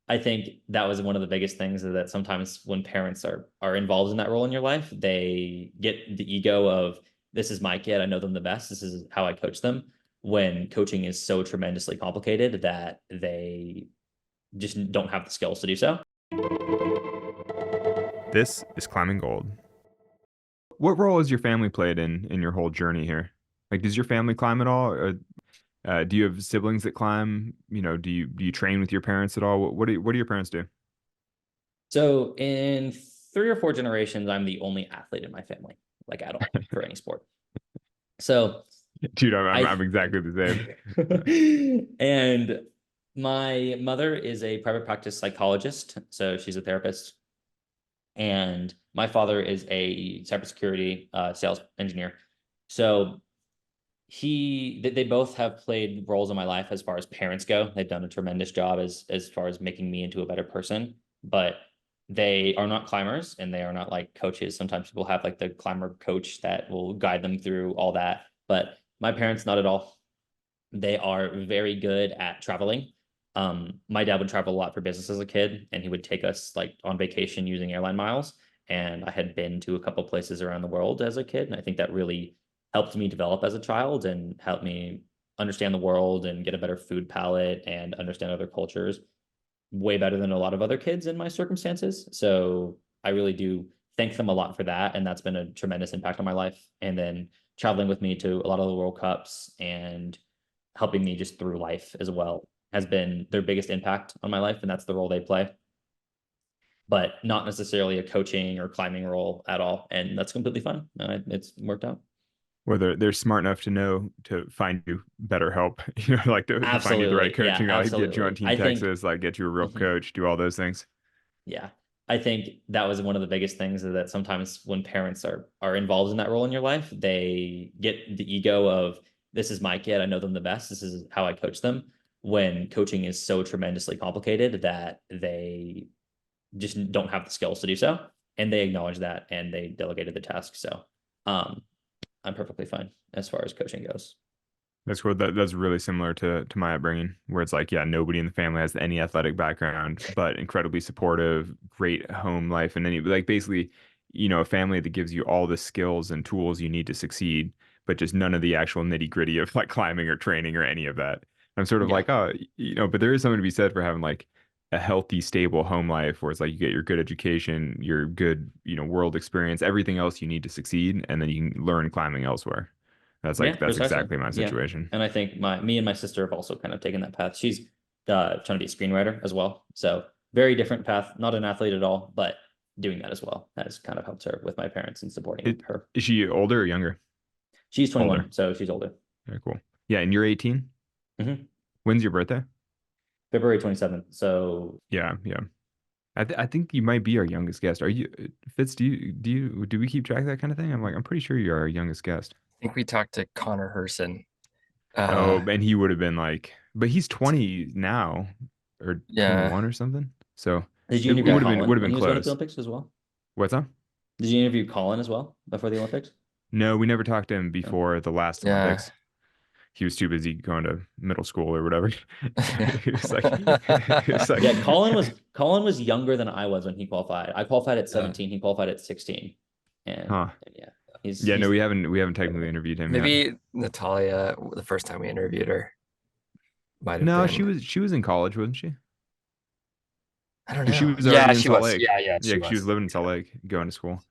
I think that was one of the biggest things that sometimes when parents are involved in that role in your life, they get the ego of this is my kid, I know them the best, this is how I coach them. When coaching is so tremendously complicated that they just don't have the skills to do so. This is Climbing Gold. What role has your family played in your whole journey here? Like, does your family climb at all? Or, do you have siblings that climb? Do you train with your parents at all? What do your parents do? So in 3 or 4 generations, I'm the only athlete in my family, like at all for any sport. So Dude, I'm, I I'm exactly the same. and my mother is a private practice psychologist, so she's a therapist, and my father is a cybersecurity sales engineer. So they both have played roles in my life as far as parents go. They've done a tremendous job as far as making me into a better person, but they are not climbers and they are not like coaches. Sometimes people have like the climber coach that will guide them through all that, but my parents not at all. They are very good at traveling. My dad would travel a lot for business as a kid, and he would take us like on vacation using airline miles. And I had been to a couple places around the world as a kid, and I think that really helped me develop as a child and helped me understand the world and get a better food palate and understand other cultures way better than a lot of other kids in my circumstances. So I really do thank them a lot for that. And that's been a tremendous impact on my life. And then traveling with me to a lot of the World Cups and helping me just through life as well has been their biggest impact on my life. And that's the role they play, but not necessarily a coaching or climbing role at all. And that's completely fine. It's worked out. Whether they're smart enough to know to find you better help, like to find you the right Absolutely. Yeah, coaching, like get you on absolutely. Team I think, Texas, like get you a real mhm, coach, do all those things. yeah, I think that was one of the biggest things that sometimes when parents are involved in that role in your life, they get the ego of this is my kid, I know them the best, this is how I coach them. When coaching is so tremendously complicated that they just don't have the skills to do so, and they acknowledge that and they delegated the task. So, um, I'm perfectly fine as far as coaching goes. That's cool. That's really similar to my upbringing, where it's like, yeah, nobody in the family has any athletic background, but incredibly supportive, great home life, and then like basically, a family that gives you all the skills and tools you need to succeed, but just none of the actual nitty gritty of like climbing or training or any of that. I'm sort of Yeah, like, oh, but there is something to be said for having like a healthy, stable home life, where it's like you get your good education, your good, world experience, everything else you need to succeed, and then you can learn climbing elsewhere. yeah, That's precisely. exactly my Yeah, situation. and I think me and my sister have also kind of taken that path. She's trying to be a screenwriter as well, so very different path. Not an athlete at all, but doing that as well has kind of helped her with my parents and supporting It, her. is she older or younger? She's Older. 21, so she's older. Very cool. Yeah, and you're 18? Hmm. When's your birthday? February 27th. So Yeah, yeah. I think you might be our youngest guest. Are you, Fitz, do we keep track of that kind of thing? I'm pretty sure you're our youngest guest. I think we talked to Connor Herson. Oh, and he would have been like, but he's 20 now or Yeah, 21 or something. So did you it interview would have been Colin when he was going to the close. Olympics as well? What's up? Did you interview Colin as well before the Olympics? No, we never talked to him No. before the last yeah. Olympics. He was too busy going to middle school or whatever. He was like, he was like, Yeah, Colin was younger than I was when he qualified. I qualified at Yeah. 17. He qualified at 16. huh. And yeah, he's Yeah, no, he's we haven't technically incredible. interviewed him yet. Maybe Natalia, the first time we interviewed her, might have No, been. she was in college, wasn't she? I don't Because she know. was Yeah, already in she Salt was. Lake. Yeah, yeah, Yeah, she 'cause she was was. living in Salt Yeah. Lake, going to school.